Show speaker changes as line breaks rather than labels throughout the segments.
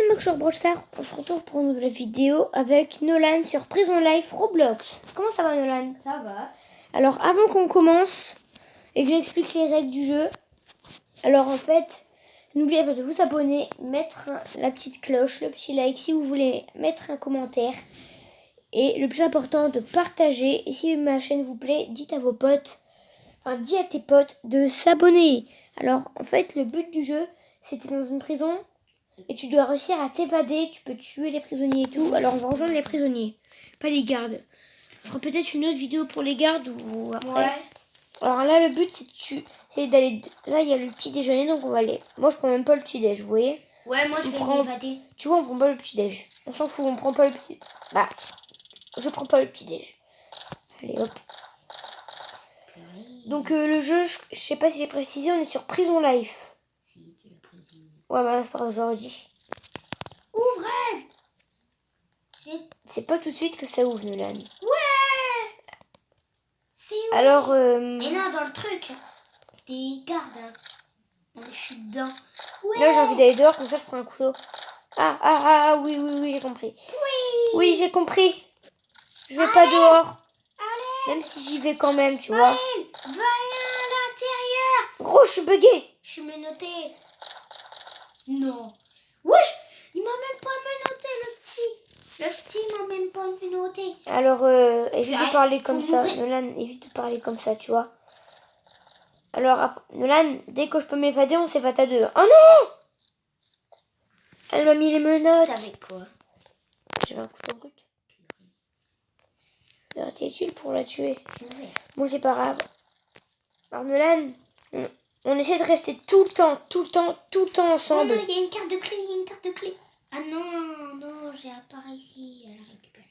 mec sur Brawl Stars, on se retrouve pour une nouvelle vidéo avec Nolan sur Prison Life Roblox. Comment ça va Nolan?
Ça va.
Alors avant qu'on commence et que j'explique les règles du jeu, alors en fait, n'oubliez pas de vous abonner, mettre la petite cloche, le petit like si vous voulez mettre un commentaire. Et le plus important, de partager. Et si ma chaîne vous plaît, dites à vos potes, enfin dis à tes potes de s'abonner. Alors en fait, le but du jeu, c'était dans une prison. Et tu dois réussir à t'évader, tu peux tuer les prisonniers et tout. Alors on va rejoindre les prisonniers, pas les gardes. On fera peut-être une autre vidéo pour les gardes ou après.
Ouais.
Alors là le but c'est d'aller... Là il y a le petit déjeuner donc on va aller... Moi je prends même pas le petit déj, vous voyez.
Ouais, moi je vais m'évader.
Tu vois on prend pas le petit déj. On s'en fout, on prend pas le petit... Bah, je prends pas le petit déj. Allez hop. Donc le jeu, je sais pas si j'ai précisé, on est sur Prison Life. Ouais bah c'est pas grave, je leur dis.
Ouvrez.
C'est pas tout de suite que ça ouvre Nolan.
Ouais. C'est où?
Alors
Et là dans le truc, des gardes. Hein. Je suis dedans. Ouais.
là j'ai envie d'aller dehors, comme ça je prends un couteau. Oui, j'ai compris. Oui, j'ai compris. Je vais pas dehors.
Allez.
Même si j'y vais quand même, tu vois.
Va à l'intérieur.
Gros, je suis bugué.
Je suis menotté. Non. Wesh, il m'a même pas menotté le petit. Le petit m'a même pas menotté.
Alors, évite de parler comme ça.
m'ouvrir.
Nolan, évite de parler comme ça, tu vois. Alors, Nolan, dès que je peux m'évader, on s'évade à deux. Oh non! Elle m'a mis les menottes.
T'avais quoi?
J'avais un couteau brut. C'est utile pour la tuer.
C'est vrai.
Bon, c'est pas grave. Alors, Nolan, on essaie de rester tout le temps ensemble.
Non, il y a une carte de clé, Ah non, j'ai apparaît ici, elle a récupéré.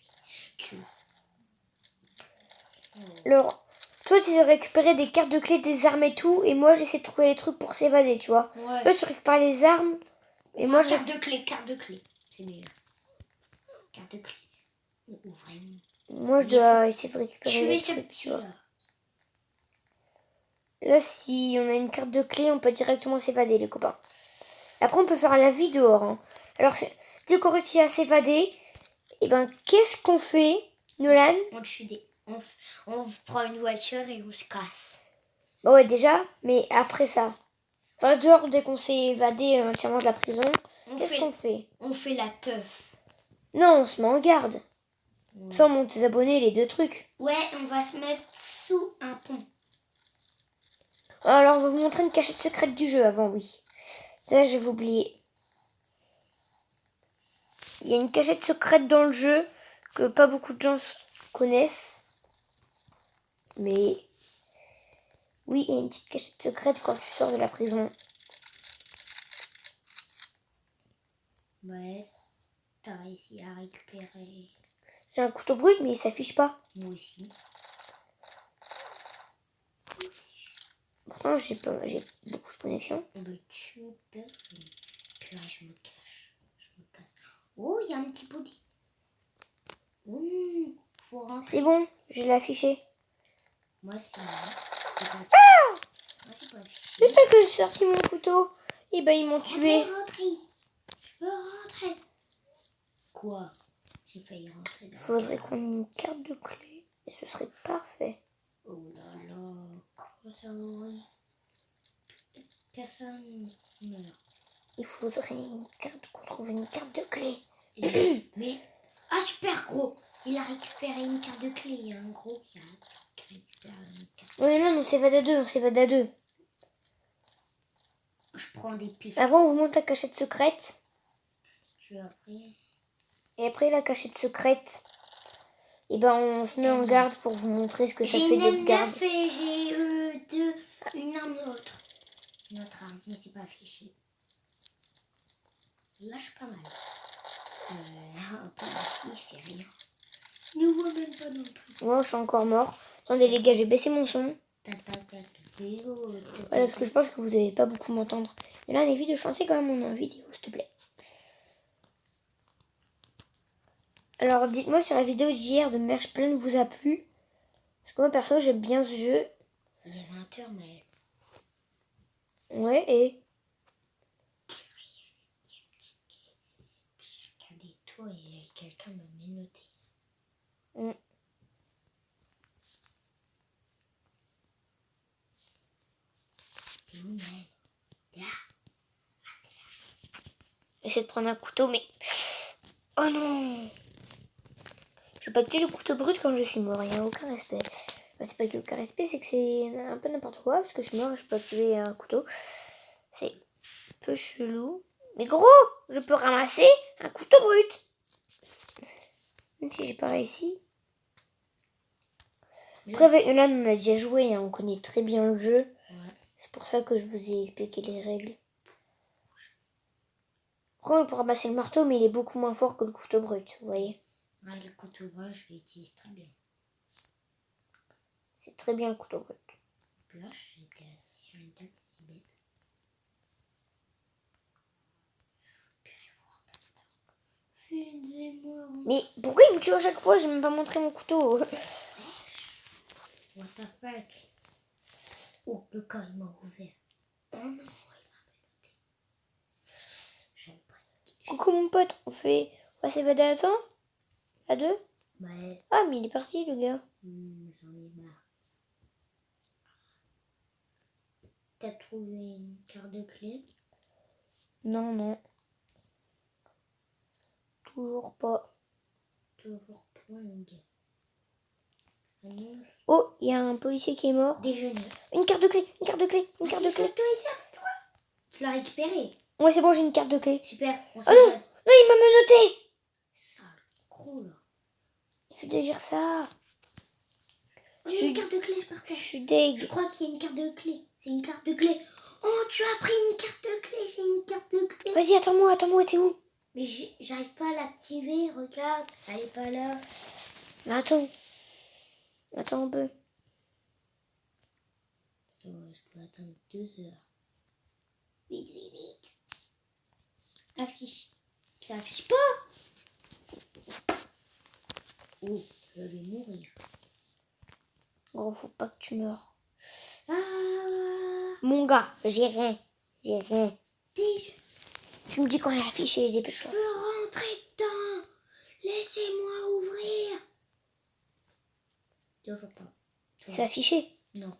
Alors, toi, tu essaies de récupérer des cartes de clé, des armes et tout, et moi, j'essaie de trouver les trucs pour s'évader, tu vois.
Ouais.
Toi, tu récupères les armes, et moi,
carte de clé. C'est meilleur. Carte de clé. Ouvrez.
Moi, je dois essayer de récupérer les
ce
trucs,
petit
tu vois.
là.
Là, si on a une carte de clé, on peut directement s'évader, les copains. Après, on peut faire la vie dehors. Hein. Alors, dès qu'on réussit à s'évader, et ben, qu'est-ce qu'on fait, Nolan?
On prend une voiture et on se casse.
Bah ouais, déjà, mais après ça. Enfin, dehors, dès qu'on s'est évadé entièrement de la prison, qu'est-ce qu'on fait?
On fait la teuf.
Non, on se met en garde.
Ouais.
Ça, on monte ses abonnés, les deux trucs.
Ouais, on va se mettre sous un pont.
Alors, on va vous montrer une cachette secrète du jeu avant, oui. Ça, je vais oublier. Il y a une cachette secrète dans le jeu que pas beaucoup de gens connaissent. Mais oui, il y a une petite cachette secrète quand tu sors de la prison.
Ouais, t'as réussi à récupérer.
J'ai un couteau brut, mais il s'affiche pas.
Moi aussi.
Pourtant, j'ai beaucoup de connexion.
On me tue personne. Puis là, je me casse. Oh, il y a un petit body. Faut rentrer.
C'est bon, je l'ai affiché.
Moi, c'est pas Moi, c'est pas affiché.
J'espère que j'ai sorti mon couteau. Et ben, ils m'ont tué.
Je peux rentrer. Quoi? J'ai failli rentrer.
Il faudrait qu'on ait une carte de clé. Et ce serait parfait.
Oh là là, comment ça aurait... Personne meurt.
Il faudrait qu'on trouve une carte de clé.
Mais... Ah super gros. Il a récupéré une carte de clé. Il y a un gros qui a récupéré une carte.
Non, on s'évade à deux,
Je prends des pistes.
Avant, on vous montre la cachette secrète.
Après...
Et après, la cachette secrète, et ben, on se met en garde pour vous montrer ce que ça fait d'être garde.
Et j'ai une arme autre. Une autre arme, mais c'est pas affiché. Là, je suis pas mal. Un peu ici, il fait rien. Ne vois même pas non plus.
Moi, je suis encore mort. Attendez, les gars, j'ai baissé mon son. Voilà, parce que je pense que vous n'allez pas beaucoup m'entendre. Mais là, on évite de chanter quand même en vidéo, s'il te plaît. Alors, dites-moi sur la vidéo d'hier de Merge Plein vous a plu. Parce que moi, perso, j'aime bien ce jeu.
Il est 20h, mais...
Ouais, et...
couteau et quelqu'un m'a menotté.
Mm.
T'es où, man? T'es là?
J'essaie de prendre un couteau, mais... Oh non! Je vais pas tuer le couteau brut quand je suis mort, il n'y a aucun respect. Enfin, c'est pas qu'il n'y a aucun respect, c'est que c'est un peu n'importe quoi, parce que je suis mort et je peux pas tuer un couteau. C'est un peu chelou. Mais gros, je peux ramasser un couteau brut. Même si j'ai pas réussi. Après, avec Yolan, on a déjà joué, hein, on connaît très bien le jeu.
Ouais.
C'est pour ça que je vous ai expliqué les règles. Après, on peut ramasser le marteau, mais il est beaucoup moins fort que le couteau brut, vous voyez.
Ouais, le couteau brut, je l'utilise très bien.
C'est très bien le couteau brut.
Puis là, j'étais assis sur une table, c'est bête. Excusez-moi.
Mais pourquoi il me tue à chaque fois? J'ai même pas montré mon couteau.
What the fuck? Oh, le corps, il m'a ouvert. Oh non, il m'a menotté. J'aime pas.
Coucou mon pote, on va s'évader à temps? À deux?
Ouais.
Ah, mais il est parti le gars.
J'en ai marre. T'as trouvé une carte de clé?
Non, non. Toujours pas.
Toujours point. Annonce.
Oh, il y a un policier qui est mort.
Déjeuner.
Une carte de clé, une carte de clé, une carte de
C'est
clé.
toi et ça, toi. Tu l'as récupéré.
Ouais, c'est bon, j'ai une carte de clé.
Super, on
Oh
s'évade.
non, il m'a menotté.
Sale gros là.
Il faut dire ça.
Oh, il y a une carte de clé par
Je
terre.
suis deg.
Je crois qu'il y a une carte de clé. C'est une carte de clé. Oh, tu as pris une carte de clé. J'ai une carte de clé.
Vas-y, attends-moi, t'es où?
Mais j'arrive pas à l'activer. Regarde, elle est pas là.
Mais attends. Attends un peu.
Ça va, je peux attendre 2 heures. Vite, vite, vite. Affiche. Ça affiche pas. Oh, je vais mourir.
Gros, faut pas que tu meurs.
Ah,
Mon gars, j'ai rien. J'ai rien.
déjà.
Tu me dis qu'on est affiché,
Je
dépêche-toi.
veux rentrer dedans. Laissez-moi ouvrir. Toujours pas.
C'est affiché.
Non.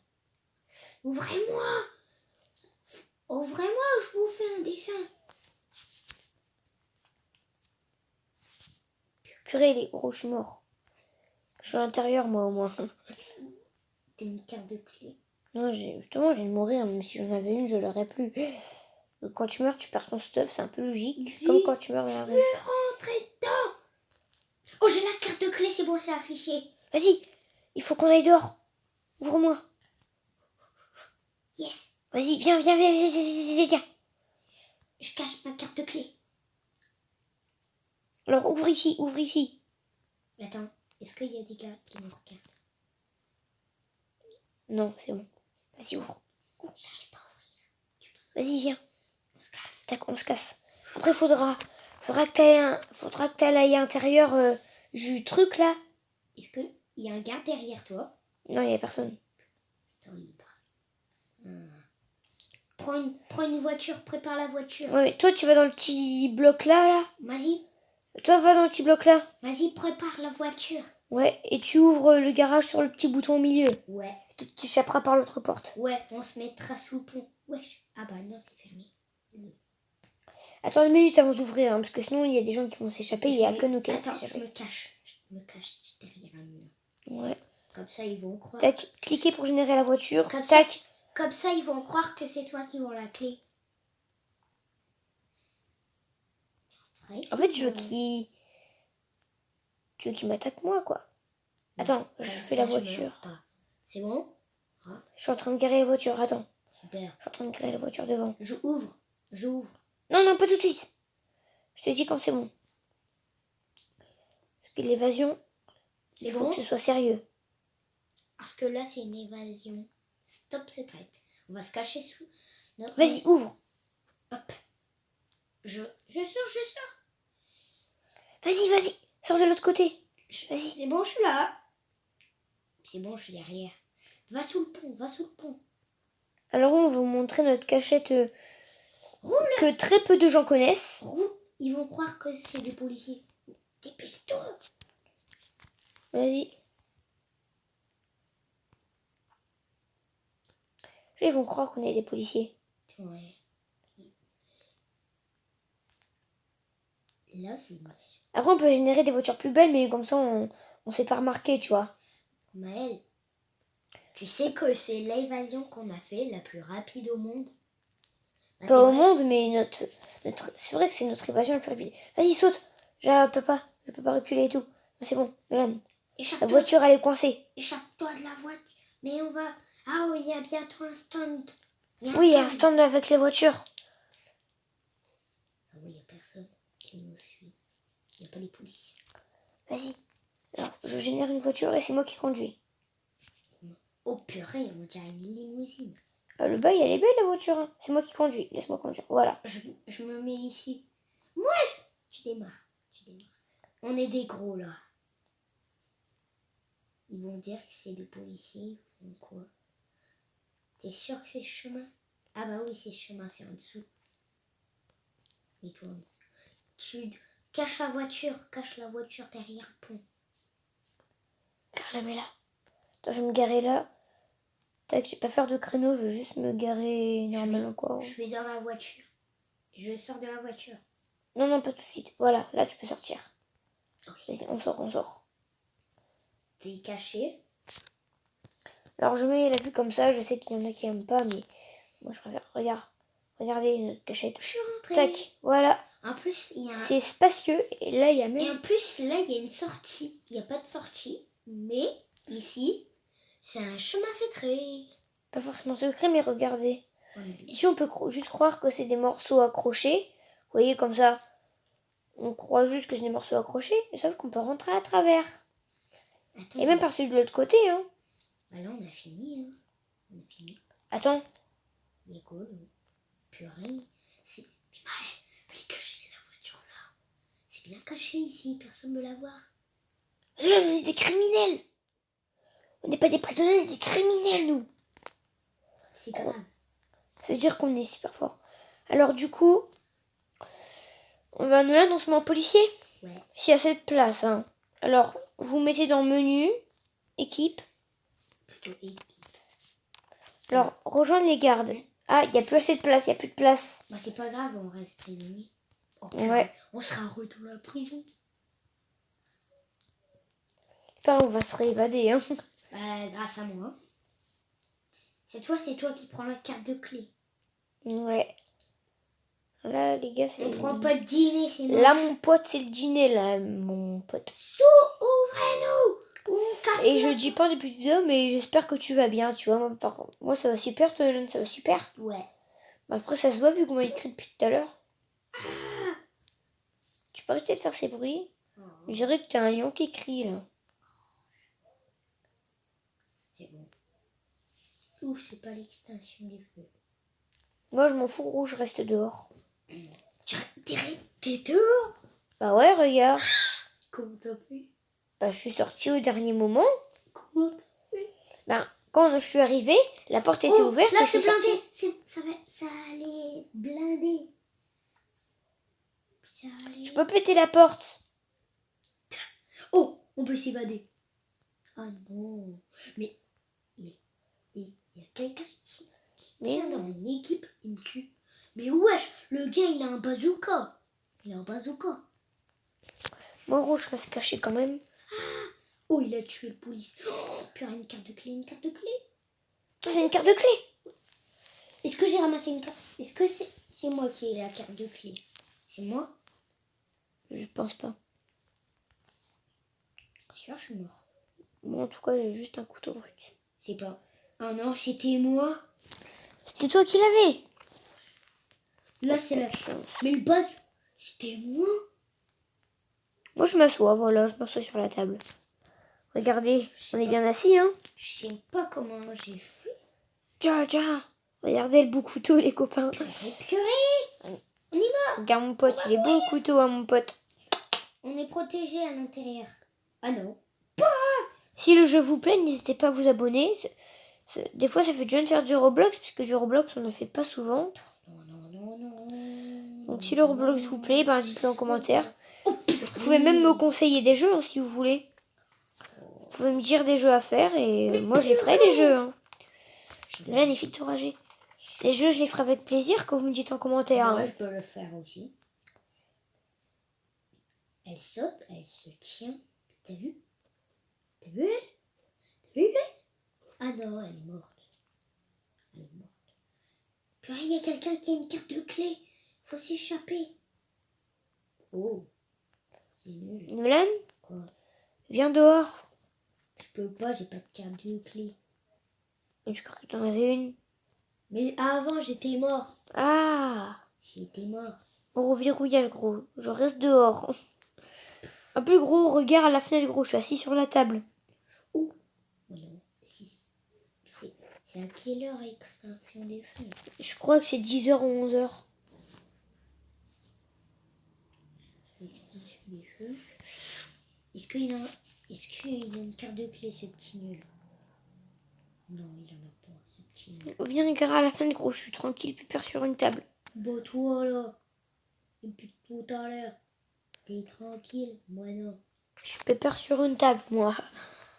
Ouvrez-moi. Ouvrez-moi, je vous fais un dessin.
Purée, les gros, je suis mort. Je suis à l'intérieur, moi, au moins.
T'as une carte de clé.
Non, justement, je viens de mourir. Même si j'en avais une, je l'aurais plus. Quand tu meurs, tu perds ton stuff. C'est un peu logique.
Vite,
Comme quand tu meurs dans
je
la
veux
rue.
rentrer dedans. Oh, j'ai la carte de clé, c'est bon, c'est affiché.
Vas-y, il faut qu'on aille dehors. Ouvre-moi.
Yes.
Vas-y, viens.
Je cache ma carte de clé.
Alors, ouvre ici.
Attends, est-ce qu'il y a des gars qui nous regardent?
Non, c'est bon. Vas-y, ouvre.
J'arrive pas à ouvrir.
Vas-y, viens.
On se casse.
Tac, on se casse. Après, faudra que t'ailles à l'intérieur du truc, là.
Est-ce qu'il y a un gars derrière toi?
Non, il y a personne.
Attends, il part. Prends une voiture, prépare la voiture.
Ouais, mais toi, tu vas dans le petit bloc là.
Vas-y,
Toi, va dans le petit bloc là.
vas-y, prépare la voiture.
Ouais, et tu ouvres le garage sur le petit bouton au milieu.
Ouais,
Tu échapperas par l'autre porte.
ouais, on se mettra sous le pont. Wesh. Ah bah non, c'est fermé.
Attends 2 minutes avant d'ouvrir, hein, parce que sinon, il y a des gens qui vont s'échapper. Il y a
Je
que nous qui vont
Attends, je
s'échapper.
me cache. Je me cache derrière un mur.
Ouais.
Comme ça, ils vont croire.
Tac, cliquez pour générer la voiture.
Comme ça,
Tac.
comme ça, ils vont croire que c'est toi qui vends la clé.
En fait, tu veux qu'il m'attaque moi, quoi. Attends, je fais la voiture.
C'est bon?
Je suis en train de garer la voiture, attends.
Super.
Je suis en train de garer la voiture devant.
J'ouvre.
Non, pas tout de suite. Je te dis quand c'est bon. Parce que l'évasion,
C'est
il faut
bon?
que ce soit sérieux.
Parce que là, c'est une évasion. Stop secrète. On va se cacher sous notre...
Vas-y, ouvre.
Hop. Je sors.
Vas-y. Sors de l'autre côté. Vas-y.
C'est bon, je suis là. C'est bon, je suis derrière. Va sous le pont.
Alors on va vous montrer notre cachette
Roule.
que très peu de gens connaissent.
Roule. Ils vont croire que c'est des policiers. Dépêche-toi.
Vas-y. Ils vont croire qu'on est des policiers.
Ouais. Là, c'est une...
Après, on peut générer des voitures plus belles, mais comme ça, on se fait pas remarquer, tu vois.
Maëlle, tu sais que c'est l'évasion qu'on a fait la plus rapide au monde. Bah,
Pas au
vrai.
monde, mais c'est vrai que c'est notre évasion la plus rapide. Vas-y, saute. Je peux pas reculer et tout. C'est bon, Nolan. La voiture, elle est coincée.
Échappe-toi de la voiture. Mais on va... Ah oui, il y a bientôt un stand.
Oui, il y a un stand avec les voitures.
Ah oui, il n'y a personne qui nous suit. Il n'y a pas les policiers.
Vas-y. Alors, je génère une voiture et c'est moi qui conduis.
Oh purée, on dirait une limousine.
Le bail, elle est belle, la voiture. Hein. C'est moi qui conduis. Laisse-moi conduire. Voilà.
Je me mets ici. Moi, tu démarres. On est des gros, là. Ils vont dire que c'est des policiers. Ils font quoi? T'es sûr que c'est ce chemin? Ah bah oui, c'est ce chemin, c'est en dessous. Et toi en dessous. Tu caches la voiture derrière le pont.
Car jamais là. Attends, je vais me garer là. Tac, je vais pas faire de créneau, je vais juste me garer normalement quoi.
Je vais dans la voiture. Je sors de la voiture.
Non, pas tout de suite. Voilà, là tu peux sortir.
Okay.
Vas-y, on sort.
T'es caché.
Alors je mets la vue comme ça, je sais qu'il y en a qui aiment pas, mais moi je préfère. Regardez notre cachette.
Je suis rentrée.
Tac, voilà.
En plus, il y a
c'est spacieux et là il y a même...
Et en plus, là, il y a une sortie. Il n'y a pas de sortie, mais ici, c'est un chemin secret.
Pas forcément secret, mais regardez. Ici, on peut juste croire que c'est des morceaux accrochés. Vous voyez, comme ça, on croit juste que c'est des morceaux accrochés, mais sauf qu'on peut rentrer à travers.
Attends,
et même par celui de l'autre côté, hein.
Bah là, on a fini, hein.
Attends.
Il est cool. Purée. C'est... Mais Maëlle, fallait cacher la voiture là. C'est bien caché ici, personne ne peut la voir.
Non, on est des criminels. On n'est pas des prisonniers, on est des criminels, nous.
C'est grave.
Ça veut dire qu'on est super fort. Alors du coup, on va nous là dans ce moment policier.
Ouais.
S'il y a cette place, hein. Alors, vous mettez dans menu, équipe.
Plutôt équipe.
Alors, rejoindre les gardes. Ah, il n'y a plus assez de place, il n'y a plus de place.
Bah c'est pas grave, on reste prisonnier. Oh,
ouais.
On sera retourné à la prison.
Pas, on va se réévader, hein.
Grâce à moi. C'est toi qui prends la carte de clé.
Ouais. Là, les gars, c'est...
On prend pas de dîner, c'est moi.
Là, mon pote, c'est le dîner, là, mon pote.
Ouvrez-nous!
Et je dis pas depuis vidéo, mais j'espère que tu vas bien, tu vois. Moi, par contre, moi ça va super, toi, ça va super.
Ouais.
Mais après, ça se voit vu qu'on m'a écrit depuis tout à l'heure. Tu peux arrêter de faire ces bruits? Je dirais que t'as un lion qui crie, là.
C'est bon. Ouf, c'est pas l'extinction des feux.
Moi, je m'en fous, rouge, je reste dehors.
T'es dehors?
Bah ouais, regarde.
Comment t'as fait?
Bah, je suis sortie au dernier moment.
Comment t'as fait?
Bah, quand je suis arrivée, la porte était ouverte.
Là,
et
c'est
blindé.
Ça allait blinder.
Tu peux péter la porte.
Oh, on peut s'évader. Ah non. Mais il y a quelqu'un qui tient dans mon équipe, il me tue. Mais wesh, le gars, il a un bazooka.
Moi, rouge, je reste caché quand même.
Oh, il a tué le police. Oh, puis une carte de clé.
C'est une carte de clé.
Est-ce que j'ai ramassé une carte? Est-ce que c'est moi qui ai la carte de clé? C'est moi?
Je pense pas.
Sûr, je suis mort.
Moi, en tout cas, j'ai juste un couteau brut.
C'est pas... Ah non, c'était moi.
C'était toi qui l'avais.
Là, c'est la chance. Mais le buzz, c'était moi.
Moi, je m'assois, voilà, je m'assois sur la table. Regardez, on est bien assis, hein.
Je sais pas comment j'ai fait.
Tiens. Regardez le beau couteau, les copains.
Purée. On y va.
Regarde mon pote, il est beau le couteau, hein, mon pote.
On est protégé à l'intérieur. Ah non.
Si le jeu vous plaît, n'hésitez pas à vous abonner. Des fois, ça fait du bien de faire du Roblox, puisque du Roblox, on ne fait pas
Non.
Donc, si le Roblox vous plaît, dites-le en commentaire.
Oh,
Je ferai Vous pouvez même me conseiller des jeux hein, si vous voulez. Vous pouvez me dire des jeux à faire et moi je les ferai les jeux. Hein. Là, les filles enragées. Les jeux, je les ferai avec plaisir quand vous me dites en commentaire.
Moi,
Hein.
je peux le faire aussi. Elle saute, elle se tient. T'as vu? T'as vu elle? T'as vu elle? Ah non, elle est morte. Elle est morte. Puis il y a quelqu'un qui a une carte de clé. Faut s'échapper. Oh, c'est nul.
Nolan,
Quoi?
viens dehors.
Je peux pas, j'ai pas de carte de clé.
Je crois que t'en avais une.
Mais avant, j'étais mort.
Ah,
J'étais mort.
au reverrouillage, gros. Je reste dehors. Un plus gros regard à la fenêtre, gros. Je suis assis sur la table.
Oh, non, 6. C'est à quelle heure extinction des feux?
Je crois que c'est 10h ou 11h.
Extinction des feux. Est-ce qu'il a une carte de clé, ce petit nul? Non, il en a pas, ce petit nul.
Viens regarder à la fenêtre, gros. Je suis tranquille, pépère sur une table.
Bon, toi là, depuis tout à l'heure, t'es tranquille? Moi non.
Je suis pépère sur une table, moi.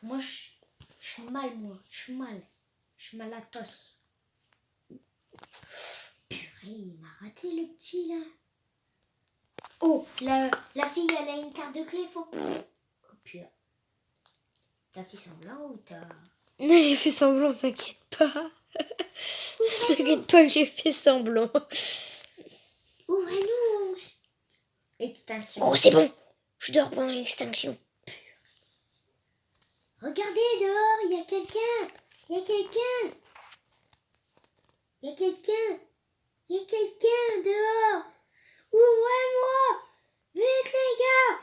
Moi, je suis mal, moi. Je suis mal. Je suis malatos. Purée, il m'a raté le petit là. Oh, la fille, elle a une carte de clé, faut. Oh purée. T'as fait semblant ou t'as.
Non, j'ai fait semblant, t'inquiète pas. T'inquiète pas que j'ai fait semblant.
Ouvrez-nous. Extinction.
Gros, c'est bon. Je dors pendant l'extinction.
Regardez dehors, il y a quelqu'un. Il y a quelqu'un. Il y a quelqu'un. Il y a quelqu'un dehors. Ouvrez-moi. Vite les gars.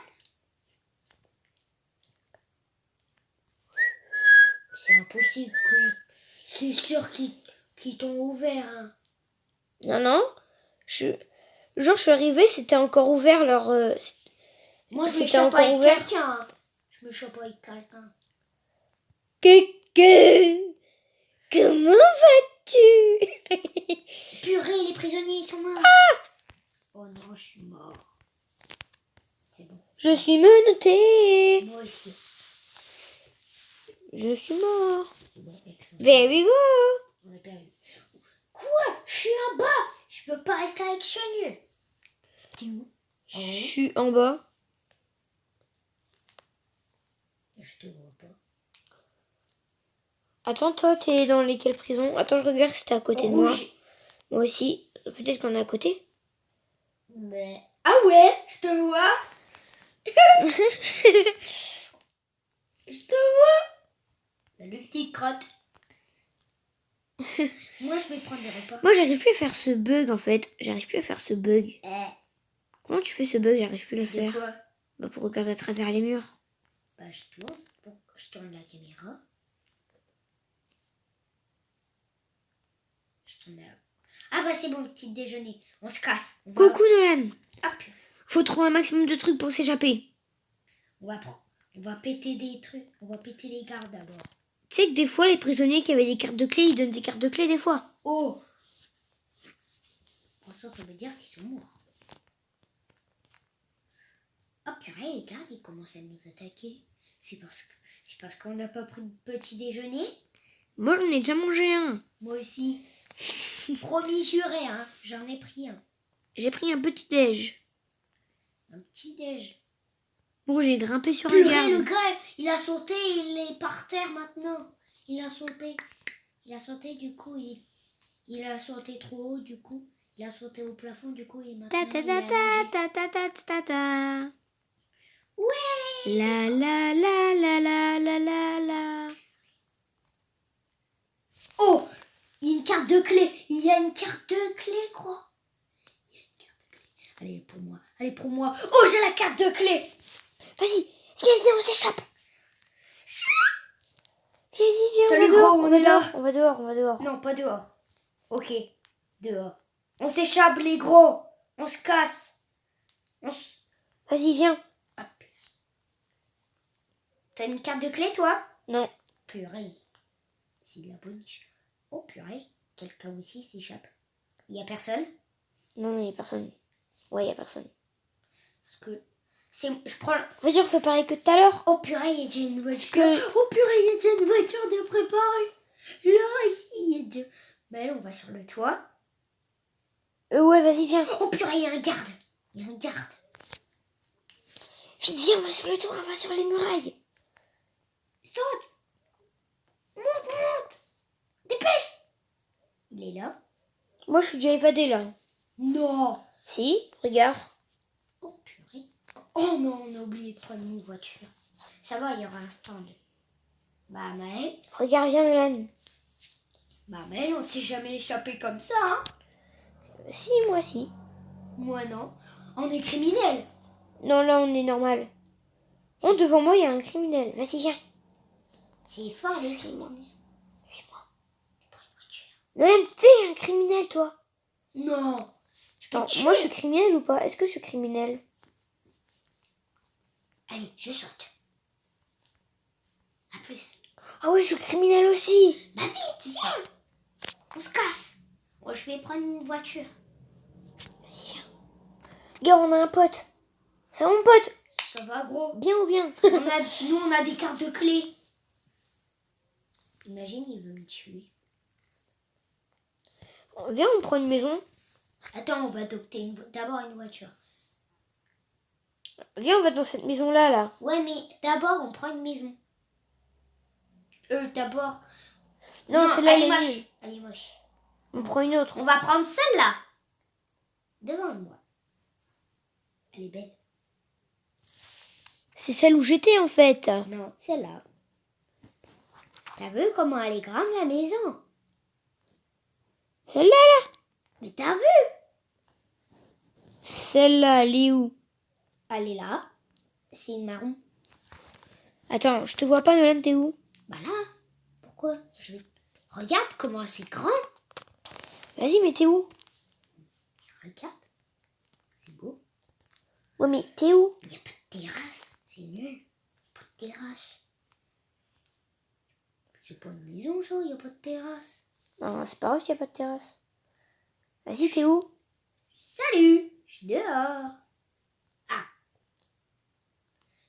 C'est impossible que... C'est sûr qu'ils t'ont ouvert. Hein.
Non, non. Genre, je suis arrivée, c'était encore ouvert leur...
Moi, je me
C'était
chope
encore
avec
ouvert.
quelqu'un. Hein. Je me chope avec quelqu'un.
Comment vas-tu?
Purée, les prisonniers, ils sont morts. Oh non, je suis mort. C'est bon.
Je suis menotté.
Moi aussi.
Je suis mort.
Bon, excellent.
There we go.
On a perdu. Quoi? Je suis en bas. Je peux pas rester avec ce nul. T'es où?
Je suis en bas.
Je te vois pas.
Attends, toi, t'es dans lesquelles prisons? Attends, je regarde si t'es à côté de moi.
Rouge.
Moi aussi. Peut-être qu'on est à côté.
Mais... Ah ouais, je te vois. Je te vois. Salut petite crotte. Moi je vais prendre des repas.
Moi, j'arrive plus à faire ce bug, en fait. J'arrive plus à faire ce bug. Comment tu fais ce bug? J'arrive plus à le
C'est
faire.
quoi?
Bah, pour regarder à travers les murs.
Bah je tourne la caméra. Je tourne la... Ah bah c'est bon, petit déjeuner. On se casse. On va...
Coucou, Nolan.
Hop.
Faut trouver un maximum de trucs pour s'échapper.
On va péter des trucs. On va péter les gardes d'abord.
Tu sais que des fois, les prisonniers qui avaient des cartes de clé, ils donnent des cartes de clé des fois.
Oh. Pour ça veut dire qu'ils sont morts. Oh purée, les gardes, ils commencent à nous attaquer. C'est parce qu'on n'a pas pris de petit déjeuner.
Moi, j'en ai déjà mangé un.
Moi aussi. Promis juré, hein. J'en ai pris un.
J'ai pris un petit déj.
Un petit déj.
Bon, j'ai grimpé sur un
Purée,
garde.
le gars, il a sauté, il est par terre maintenant. Il a sauté, du coup, il a sauté trop haut, du coup. Il a sauté au plafond, du coup, il est maintenant...
Ta ta ta ta ta ta ta ta ta.
Ouais.
La la la la la la la la.
Oh, il y a une carte de clé. Il y a une carte de clé, crois. Il y a une carte de clé. Allez, pour moi. Allez, pour moi. Oh, j'ai la carte de clé.
Vas-y, viens, on s'échappe. Vas-y, viens,
Salut,
on va dehors,
gros, on est là.
On va dehors, on va dehors.
Non, pas dehors. Ok, dehors. On s'échappe, les gros. On se casse.
Vas-y, viens.
Hop. T'as une carte de clé, toi?
Non.
Purée. C'est de la boniche. Oh, purée. Quelqu'un aussi s'échappe. Il y a personne?
Non, il n'y a personne. Ouais, il n'y a personne.
Parce que Je prends...
Vas-y, on fait pareil que tout à l'heure.
Oh purée, il y a déjà une voiture.
Que-
Oh purée, il y a déjà une voiture de préparée. Là, ici, il y a déjà... Mais là, on va sur le toit.
Ouais, vas-y, viens.
Oh purée, il y a un garde. Il y a un garde.
Vite, viens, on va sur le toit, on va sur les murailles.
Saute. Monte. Dépêche. Il est là.
Moi, je suis déjà évadée, là.
Non.
Si, regarde.
Oh purée. Oh non, on a oublié de prendre une voiture. Ça va, il y aura un stand. Bah Maël.
Regarde, viens, Nolan.
Bah Maël, on s'est jamais échappé comme ça, hein.
Si, moi, si.
Moi non. On est criminels.
Non, là, on est normal. Oh, devant moi, il y a un criminel. Vas-y, viens.
C'est fort les criminels.
Suis-moi.
Prends une voiture.
Nolan, t'es un criminel, toi.
Non.
Attends, moi, je suis criminel ou pas? Est-ce que je suis criminel?
Allez, je saute. À plus.
Ah oui, je suis criminel aussi.
Bah vite, viens. On se casse. Moi, je vais prendre une voiture.
Vas-y, viens. Gars, on a un pote. C'est mon pote.
Ça va, gros.
Bien ou bien?
Nous, on a des cartes de clé. Imagine, il veut me tuer.
Viens, on prend une maison.
Attends, on va adopter d'abord une voiture.
Viens, on va dans cette maison-là, là.
Ouais, mais d'abord, on prend une maison. D'abord...
Non, celle-là,
elle est
elle est
moche.
nulle.
Elle est moche.
On prend une autre.
On va prendre celle-là. Devant moi. Elle est belle.
C'est celle où j'étais, en fait.
Non, celle-là. T'as vu comment elle est grande, la maison?
Celle-là, là.
Mais t'as vu?
Celle-là, elle est où?
Elle est là. C'est une marron.
Attends, je te vois pas, Nolan, t'es où?
Bah là. Pourquoi? Regarde comment c'est grand.
Vas-y, mais t'es où?
Regarde. C'est beau.
Ouais, mais t'es où?
Il n'y a pas de terrasse. C'est nul. Pas de terrasse. C'est pas une maison, ça. Il n'y a pas de terrasse.
Non, c'est pas grave s'il n'y a pas de terrasse. Vas-y, t'es où?
Salut. Je suis dehors. Ah.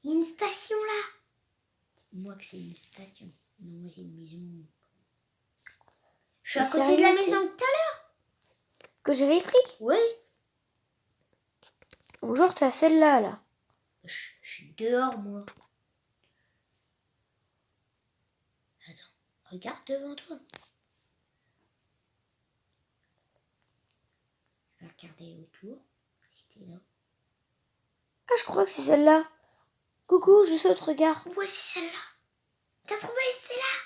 Il y a une station là. Dis-moi que c'est une station. Non, c'est une maison. Je suis à
Mais
côté de la
sérieux,
maison tout à l'heure.
Que j'avais pris?
Oui.
Bonjour, t'as celle-là, là.
Je suis dehors, moi. Attends, regarde devant toi. Je vais regarder autour. Si t'es là.
Ah, je crois que c'est celle-là. Coucou, je saute, regarde.
Ouais, c'est celle-là. T'as trouvé celle-là?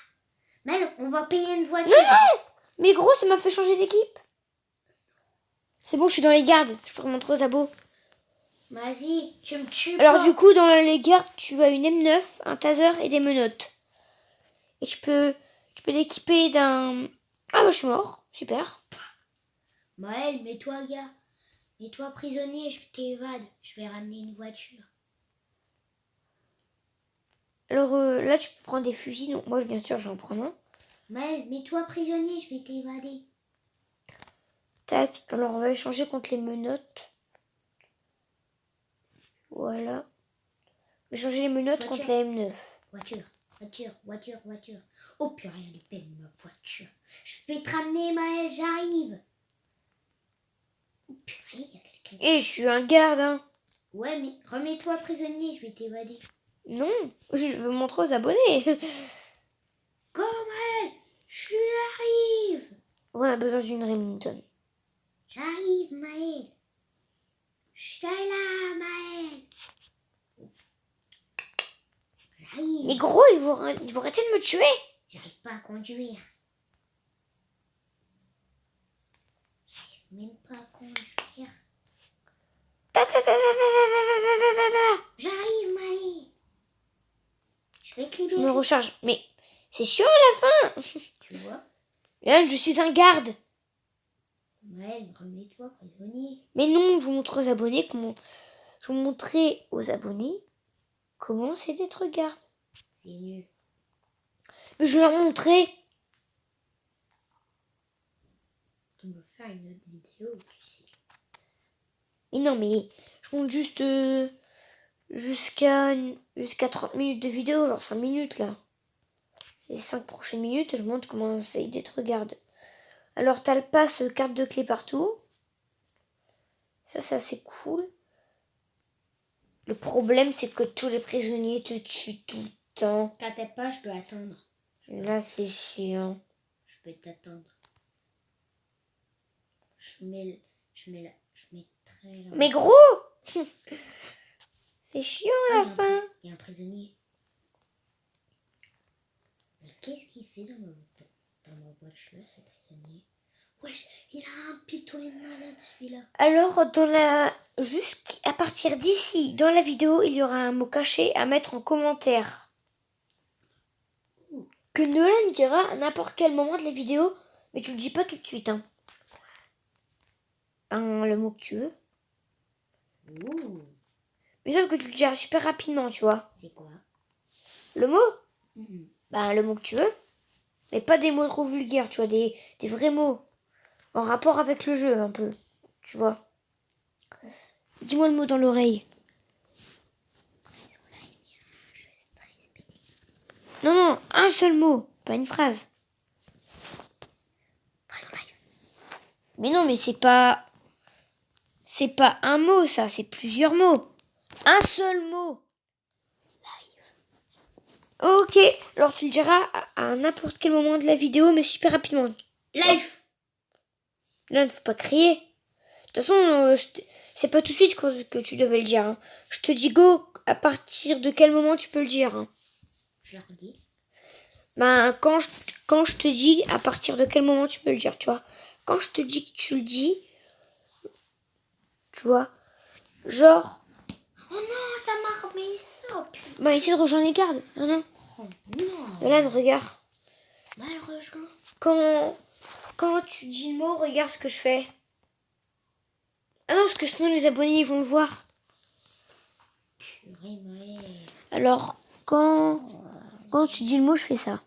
Mais on va payer une voiture.
Non. Mais gros, ça m'a fait changer d'équipe. C'est bon, je suis dans les gardes. Je peux remontrer aux abos.
Vas-y, tu me tues
Alors
pas.
du coup, dans les gardes, tu as une M9, un taser et des menottes. Et tu peux t'équiper d'un... Ah bah je suis mort, super.
Maël, mets-toi, gars. Mets-toi prisonnier, je t'évade. Je vais ramener une voiture.
Alors là, tu peux prendre des fusils. Donc moi, bien sûr, je vais en prendre un.
Maël, mets-toi prisonnier, je vais t'évader.
Tac, alors on va échanger contre les menottes. Voilà. On va échanger les menottes
Voiture.
contre la M9.
Voiture. Oh purée, elle est belle, ma voiture. Je vais te ramener, Maël, j'arrive. Oh purée, il y a quelqu'un.
Et je suis un garde, hein.
Ouais, mais remets-toi prisonnier, je vais t'évader.
Non, je veux montrer aux abonnés.
Go, Maël, j'arrive.
On a besoin d'une Remington.
J'arrive, Maël. Je suis là, Maël. J'arrive.
Mais gros, ils vont arrêter de me tuer.
J'arrive pas à conduire. J'arrive même pas à conduire.
Ta, ta, ta, ta, ta, ta, ta, ta, ta.
J'arrive, Maël. Je vais te
Je me
libérer.
recharge. Mais c'est chiant à la fin.
Tu vois?
Là, je suis un garde.
Maël, remets-toi prisonnier.
Mais non, je vous montre aux abonnés comment... Je vous montrer aux abonnés comment c'est d'être garde.
C'est nul.
Mais je vais leur montrer.
On va faire une autre vidéo, tu sais.
Mais non, mais je montre juste jusqu'à 30 minutes de vidéo, genre 5 minutes là. Les 5 prochaines minutes, je montre comment ça d'être regarde. Alors t'as le pass carte de clé partout. Ça c'est assez cool. Le problème c'est que tous les prisonniers te tuent tout le temps.
T'inquiète pas, je peux attendre.
Là c'est chiant.
Je peux t'attendre. Je mets très là.
Mais gros c'est chiant à la fin.
Il y a un prisonnier. Mais qu'est-ce qu'il fait dans ma voiture, ce prisonnier? Wesh, il a un pistolet de malade, celui-là.
Alors, jusqu'à partir d'ici, dans la vidéo, il y aura un mot caché à mettre en commentaire. Que Nolan dira à n'importe quel moment de la vidéo, mais tu le dis pas tout de suite. Hein. Le mot que tu veux.
Ouh.
Mais sauf que tu le diras super rapidement, tu vois.
C'est quoi?
Le mot le mot que tu veux. Mais pas des mots trop vulgaires, tu vois, des vrais mots. En rapport avec le jeu, un peu. Tu vois. Dis-moi le mot dans l'oreille. Non, un seul mot, pas une phrase. Mais non, mais c'est pas un mot, ça, c'est plusieurs mots. Un seul mot. Ok, alors tu le diras à n'importe quel moment de la vidéo, mais super rapidement.
Live.
Là, il ne faut pas crier. De toute façon, c'est pas tout de suite que tu devais le dire. Hein. Je te dis go, à partir de quel moment tu peux le dire. Hein.
Je leur dis.
Quand je te dis à partir de quel moment tu peux le dire, tu vois. Quand je te dis que tu le dis, tu vois, genre...
Oh non, ça m'a remis ça.
Essaie de rejoindre les gardes. Non.
Oh non.
Nolan, regarde.
Mal rejoint.
Quand tu dis le mot, regarde ce que je fais. Ah non, parce que sinon les abonnés ils vont le voir.
Purée, Maël.
Alors, quand tu dis le mot, je fais ça.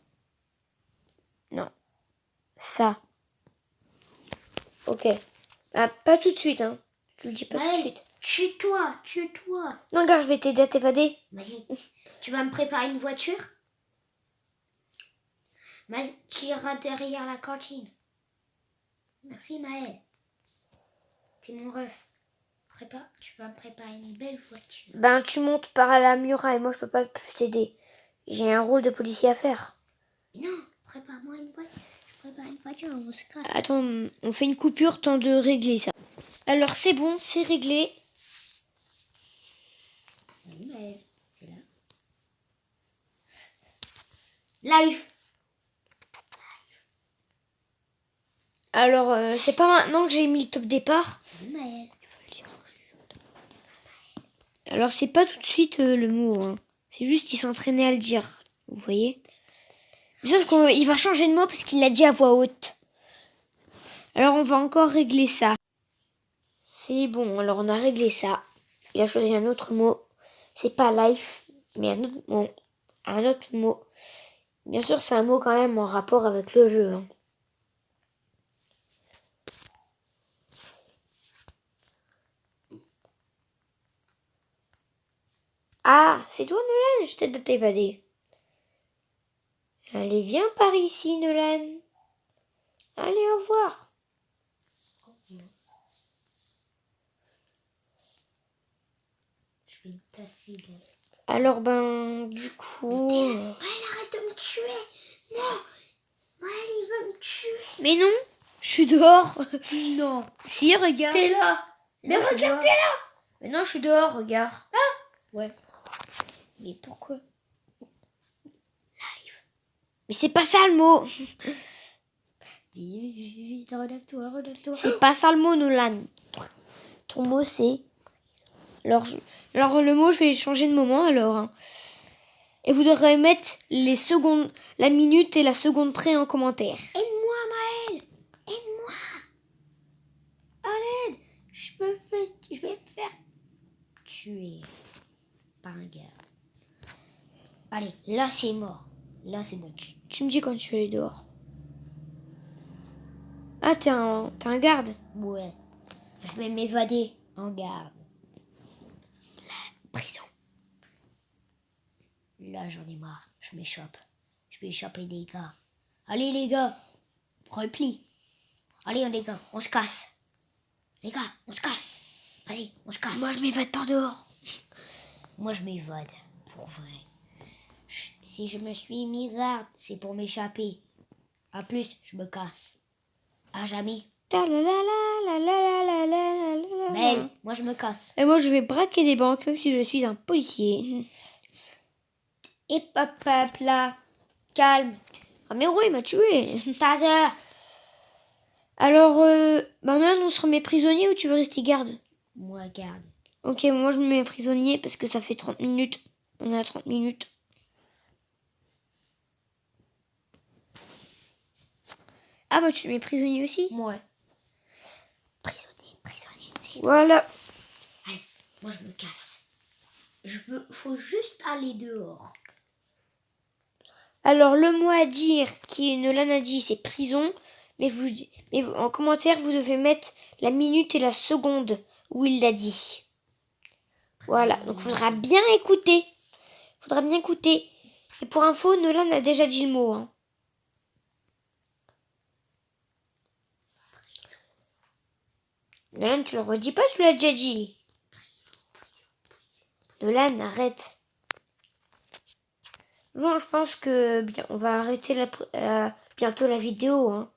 Non. Ça. Ok. Pas tout de suite, hein. Tu le dis pas tout de suite.
Tue-toi.
Non, regarde, je vais t'aider à t'évader.
Vas-y. Tu vas me préparer une voiture? Tu iras derrière la cantine. Merci, Maël. T'es mon ref. Tu vas me préparer une belle voiture.
Tu montes par la muraille. Moi, je peux pas plus t'aider. J'ai un rôle de policier à faire.
Mais non, prépare-moi une voiture. Je prépare une voiture, on se casse.
Attends, on fait une coupure, temps de régler ça. Alors, c'est bon, c'est réglé.
Salut, Maël. C'est là. Live.
Alors, c'est pas maintenant que j'ai mis le top départ.
Salut, Maël.
Alors, c'est pas tout de suite le mot. Hein. C'est juste qu'il s'entraînait à le dire. Vous voyez? Sauf qu'il va changer de mot parce qu'il l'a dit à voix haute. Alors, on va encore régler ça. C'est bon, alors on a réglé ça. Il a choisi un autre mot. C'est pas life, mais un autre mot. Bien sûr, c'est un mot quand même en rapport avec le jeu. Hein. Ah, c'est toi, Nolan? Je t'aide à t'évader. Allez, viens par ici, Nolan. Allez, au revoir.
Je vais me tasser.
Alors, du coup...
Maël, arrête de me tuer. Non. Maël, il veut me tuer.
Mais non, je suis dehors.
Non.
Si, regarde.
T'es là. Mais regarde, t'es là.
Mais non, je suis dehors, regarde.
Ah.
Ouais. Mais pourquoi? Live. Mais c'est pas ça le mot.
Vite, relève-toi.
C'est pas ça le mot, Nolan. Ton mot, c'est... Alors, le mot, je vais changer de moment, alors. Hein. Et vous devrez mettre les secondes, la minute et la seconde près en commentaire.
Aide-moi, Maël. Aide-moi. À l'aide. Je vais me faire tuer par un gars. Allez, là, c'est mort. Là, c'est bon.
Tu me dis quand tu es dehors. Ah, t'es un garde?
Ouais. Je vais m'évader en garde.
La prison.
Là, j'en ai marre. Je m'échappe. Je vais échapper des gars. Allez, les gars. Prends le pli. Allez, les gars, on se casse. Les gars, on se casse. Vas-y, on se casse.
Moi, je m'évade par dehors.
Moi, je m'évade. Pour vrai. Si je me suis mis là, c'est pour m'échapper. À plus, je me casse. À jamais. Mais moi, je me casse.
Et moi, je vais braquer des banques, même si je suis un policier.
Et hop, hop, là. Calme.
Ah, mais ouais, il m'a tué.
Taser.
Alors, maintenant, on se remet prisonnier ou tu veux rester garde?
Moi, garde.
Ok, moi, je me mets prisonnier parce que ça fait 30 minutes. On a 30 minutes. Ah, bah, tu te mets prisonnier aussi?
Ouais. Prisonnier.
Voilà.
Allez, moi, je me casse. Faut juste aller dehors.
Alors, le mot à dire qui Nolan a dit, c'est prison. Mais en commentaire, vous devez mettre la minute et la seconde où il l'a dit. Voilà, donc faudra bien écouter. Et pour info, Nolan a déjà dit le mot. Hein. Nolan, tu le redis pas, tu l'as déjà dit. Nolan, arrête. Bon, je pense que bien, on va arrêter bientôt la vidéo. Hein.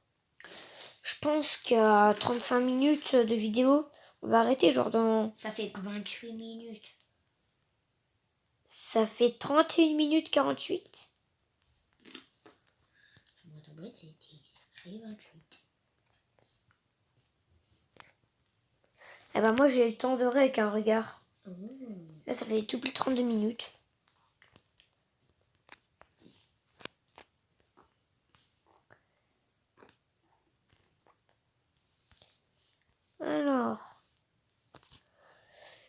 Je pense qu'à 35 minutes de vidéo, on va arrêter genre dans...
Ça fait que 28 minutes.
Ça fait 31 minutes 48.
Sur ma tablette, c'est écrit 28.
Eh ben moi, j'ai le temps de rec, hein, regarde.
Oh.
Là, ça fait tout plus 32 minutes. Alors,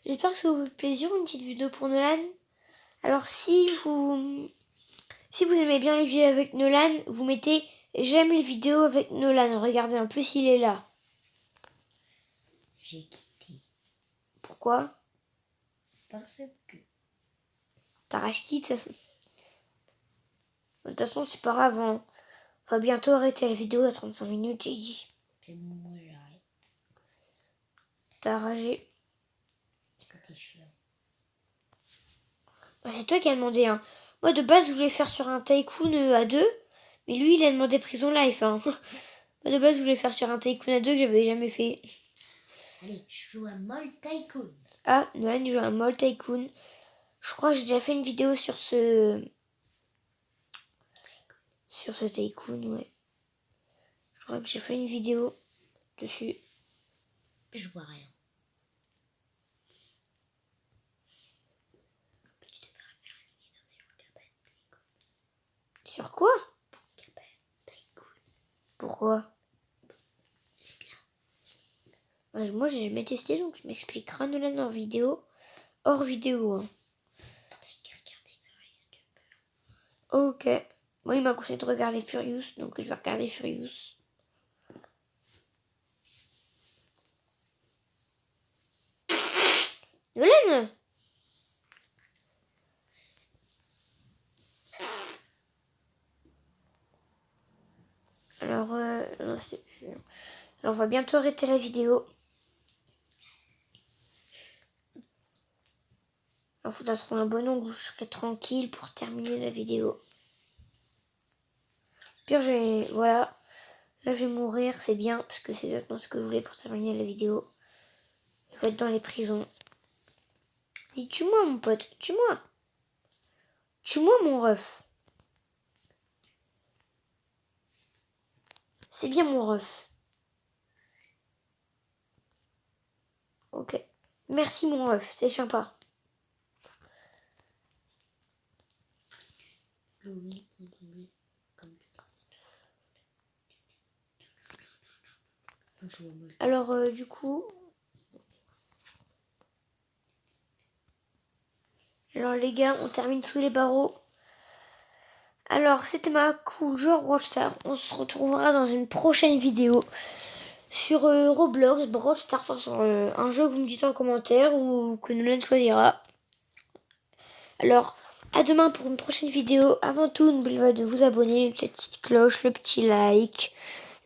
j'espère que ça vous fait plaisir, une petite vidéo pour Nolan. Alors, si vous aimez bien les vidéos avec Nolan, vous mettez j'aime les vidéos avec Nolan. Regardez, en plus, il est là.
J'ai quitté.
Pourquoi?
Parce que...
T'arraches quitte. De toute façon, c'est pas grave. Hein. On va bientôt arrêter la vidéo à 35 minutes, j'ai dit.
C'est bon, moi j'arrête.
T'as ragé.
C'était chiant.
Bah, c'est toi qui as demandé. Hein. Moi, de base, je voulais faire sur un Tycoon à 2. Mais lui, il a demandé Prison Life. Hein. Moi, de base, je voulais faire sur un Tycoon à 2 que j'avais jamais fait.
Allez, je joue à Mall Tycoon.
Ah, Nolan, il joue à un Mall Tycoon. Je crois que j'ai déjà fait une vidéo sur ce Tycoon, ouais. Je crois que j'ai fait une vidéo dessus.
Je vois rien. Tu devrais faire une vidéo sur Cabane Tycoon.
Sur quoi?
Cabane Tycoon.
Pourquoi?
C'est bien.
Moi, j'ai jamais testé, donc je m'expliquerai Nolan en vidéo. Hors vidéo, hein. Ok. Moi, il m'a conseillé de regarder Furious, donc je vais regarder Furious. Nolan! Alors, non, c'est plus... Alors, on va bientôt arrêter la vidéo. Il faudra trouver un bon angle où je serai tranquille pour terminer la vidéo. Pire, voilà. Là, je vais mourir, c'est bien, parce que c'est exactement ce que je voulais pour terminer la vidéo. Je vais être dans les prisons. Dis, tue-moi, mon pote, tue-moi. Tue-moi, mon ref. C'est bien, mon ref. Ok. Merci, mon ref, c'est sympa. Alors, du coup... Alors, les gars, on termine sous les barreaux. Alors, c'était ma cool joueur Brawl Stars. On se retrouvera dans une prochaine vidéo sur Roblox, Brawl Stars, enfin, sur un jeu que vous me dites en commentaire ou que Nolan choisira. Alors, À demain pour une prochaine vidéo. Avant tout, n'oubliez pas de vous abonner, la petite cloche, le petit like,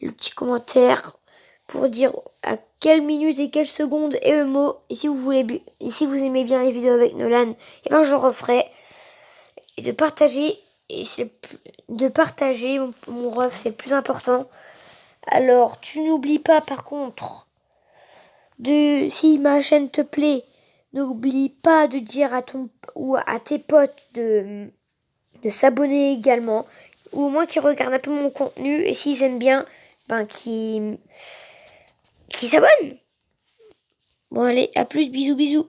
le petit commentaire pour dire à quelle minute et quelle seconde est le mot. Et si vous aimez bien les vidéos avec Nolan, et ben je le referai. Et de partager, mon ref, c'est le plus important. Alors, tu n'oublies pas par contre si ma chaîne te plaît, n'oublie pas de dire à tes potes de s'abonner également, ou au moins qu'ils regardent un peu mon contenu, et s'ils aiment bien, qu'ils s'abonnent. Bon allez, à plus, bisous bisous.